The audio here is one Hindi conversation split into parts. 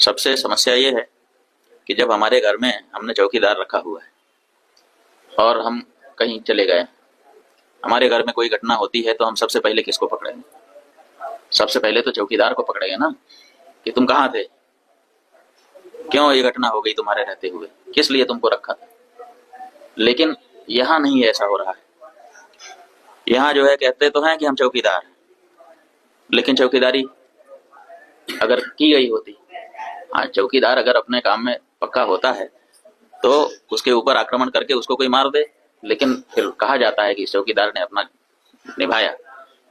सबसे समस्या ये है कि जब हमारे घर में हमने चौकीदार रखा हुआ है और हम कहीं चले गए, हमारे घर में कोई घटना होती है तो हम सबसे पहले किसको पकड़ेंगे? सबसे पहले तो चौकीदार को पकड़ेंगे ना, कि तुम कहाँ थे, क्यों ये घटना हो गई तुम्हारे रहते हुए, किस लिए तुमको रखा था। लेकिन यहाँ नहीं ऐसा हो रहा है। यहाँ जो है कहते तो हैं कि हम चौकीदार हैं, लेकिन चौकीदारी अगर की गई होती, हाँ चौकीदार अगर अपने काम में पक्का होता है तो उसके ऊपर आक्रमण करके उसको कोई मार दे, लेकिन फिर कहा जाता है कि चौकीदार ने अपना निभाया।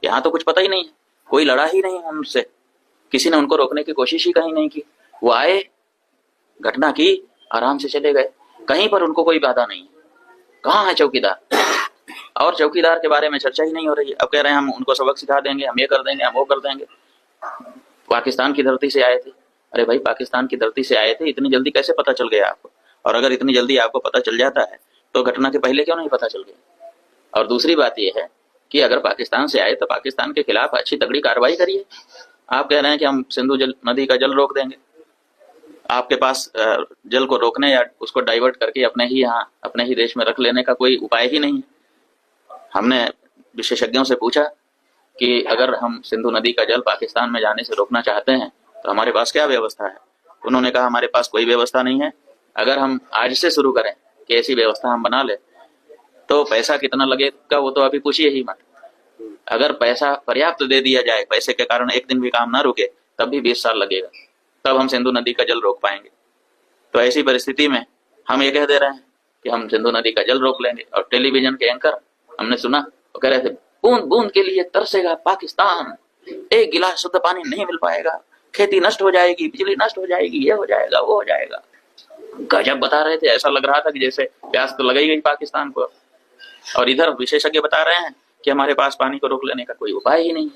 यहाँ तो कुछ पता ही नहीं है, कोई लड़ा ही नहीं उनसे, किसी ने उनको रोकने की कोशिश ही कहीं नहीं की। वो आए, घटना की, आराम से चले गए, कहीं पर उनको कोई बाधा नहीं है। कहाँ है चौकीदार? और चौकीदार के बारे में चर्चा ही नहीं हो रही है। अब कह रहे हैं हम उनको सबक सिखा देंगे, हम ये कर देंगे, हम वो कर देंगे। पाकिस्तान की धरती से आए थे। अरे भाई, पाकिस्तान की धरती से आए थे, इतनी जल्दी कैसे पता चल गया आपको? और अगर इतनी जल्दी आपको पता चल जाता है तो घटना के पहले क्यों नहीं पता चल गया? और दूसरी बात यह है कि अगर पाकिस्तान से आए तो पाकिस्तान के खिलाफ अच्छी तगड़ी कार्रवाई करिए। आप कह रहे हैं कि हम सिंधु नदी का जल रोक देंगे। आपके पास जल को रोकने या उसको डाइवर्ट करके अपने ही यहाँ अपने ही देश में रख लेने का कोई उपाय ही नहीं है। हमने विशेषज्ञों से पूछा कि अगर हम सिंधु नदी का जल पाकिस्तान में जाने से रोकना चाहते हैं तो हमारे पास क्या व्यवस्था है? उन्होंने कहा हमारे पास कोई व्यवस्था नहीं है। अगर हम आज से शुरू करें कि ऐसी व्यवस्था हम बना ले तो पैसा कितना लगेगा वो तो अभी पूछिए ही मत। अगर पैसा पर्याप्त दे दिया जाए, पैसे के कारण एक दिन भी काम ना रुके, तब भी 20 साल लगेगा, तब हम सिंधु नदी का जल रोक पाएंगे। तो ऐसी परिस्थिति में हम ये कह दे रहे हैं कि हम सिंधु नदी का जल रोक लेंगे। और टेलीविजन के एंकर हमने सुना, वो कह रहे थे बूंद बूंद के लिए तरसेगा पाकिस्तान, एक गिलास शुद्ध पानी नहीं मिल पाएगा, खेती नष्ट हो जाएगी, बिजली नष्ट हो जाएगी, ये हो जाएगा, वो हो जाएगा। गजब बता रहे थे, ऐसा लग रहा था कि जैसे प्यास तो लगी गई पाकिस्तान को। और इधर विशेषज्ञ बता रहे हैं कि हमारे पास पानी को रोक लेने का कोई उपाय ही नहीं।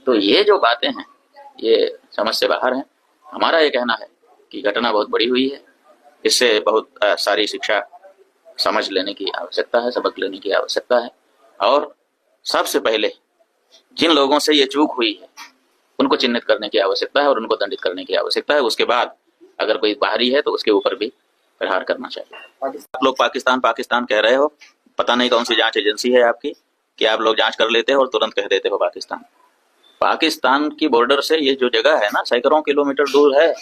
तो ये जो बातें हैं ये समझ से बाहर हैं। हमारा ये कहना है कि घटना बहुत बड़ी हुई है, इससे बहुत सारी शिक्षा समझ लेने की आवश्यकता है, सबक लेने की आवश्यकता है। और सबसे पहले जिन लोगों से ये चूक हुई है उनको चिन्हित करने की आवश्यकता है और उनको दंडित करने की आवश्यकता है। उसके बाद अगर कोई बाहरी है तो उसके ऊपर भी प्रहार करना चाहिए। आप लोग पाकिस्तान पाकिस्तान कह रहे हो, पता नहीं कौन सी जांच एजेंसी है आपकी कि आप लोग जांच कर लेते हो और तुरंत कह देते हो पाकिस्तान। पाकिस्तान की बॉर्डर से ये जो जगह है ना, सैकड़ों किलोमीटर दूर है।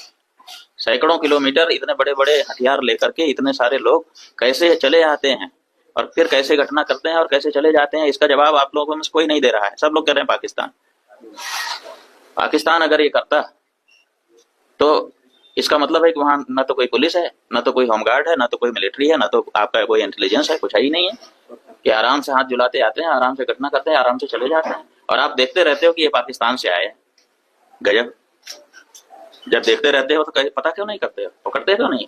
सैकड़ों किलोमीटर इतने बड़े बड़े हथियार लेकर के इतने सारे लोग कैसे चले आते हैं और फिर कैसे घटना करते हैं और कैसे चले जाते हैं, इसका जवाब आप लोगों में से कोई नहीं दे रहा है। सब लोग कह रहे हैं पाकिस्तान। पाकिस्तान अगर ये करता तो इसका मतलब है कि वहां ना तो कोई पुलिस है, ना तो कोई होमगार्ड है, ना तो कोई मिलिट्री है, ना तो आपका कोई इंटेलिजेंस है, कुछ है ही नहीं है। कि आराम से हाथ झुलाते आते हैं, आराम से घटना करते हैं, आराम से चले जाते हैं और आप देखते रहते हो कि ये पाकिस्तान से आए। गजब। जब देखते रहते हो तो पता क्यों नहीं करते हो, वो करते क्यों नहीं?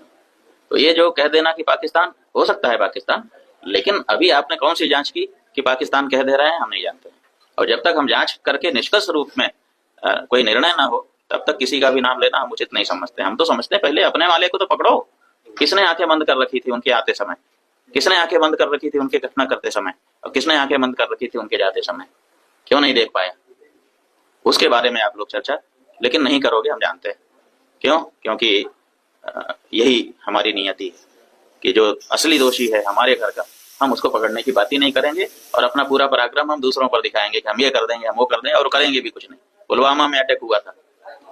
तो ये जो कह देना कि पाकिस्तान, हो सकता है पाकिस्तान, लेकिन अभी आपने कौन सी जांच की कि पाकिस्तान कह दे रहे हैं? हम नहीं जानते। और जब तक हम जांच करके निष्कर्ष रूप में कोई निर्णय ना हो तब तक किसी का भी नाम लेना हम उचित नहीं समझते। हम तो समझते हैं पहले अपने वाले को तो पकड़ो। किसने आंखें बंद कर रखी थी उनके आते समय? किसने आंखें बंद कर रखी थी उनके घटना करते समय? और किसने आंखें बंद कर रखी थी उनके जाते समय? क्यों नहीं देख पाया? उसके बारे में आप लोग चर्चा लेकिन नहीं करोगे, हम जानते हैं क्यों। क्योंकि यही हमारी नियति है कि जो असली दोषी है हमारे घर का, हम उसको पकड़ने की बात ही नहीं करेंगे और अपना पूरा पराक्रम हम दूसरों पर दिखाएंगे कि हम ये कर देंगे, हम वो कर देंगे, और करेंगे भी कुछ नहीं। पुलवामा में अटैक हुआ था,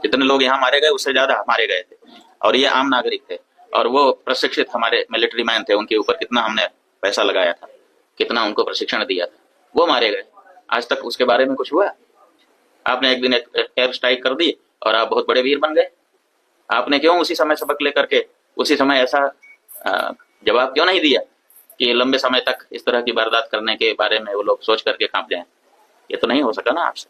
जितने लोग यहाँ मारे गए उससे ज्यादा मारे गए थे, और ये आम नागरिक थे और वो प्रशिक्षित हमारे मिलिट्री मैन थे। उनके ऊपर कितना हमने पैसा लगाया था, कितना उनको प्रशिक्षण दिया था, वो मारे गए। आज तक उसके बारे में कुछ हुआ? आपने एक दिन एयर स्ट्राइक कर दी और आप बहुत बड़े वीर बन गए। आपने क्यों उसी समय सबक लेकर के उसी समय ऐसा जवाब क्यों नहीं दिया कि लंबे समय तक इस तरह की वारदात करने के बारे में वो लोग सोच करके कांप जाएं? ये तो नहीं हो सका ना आपसे।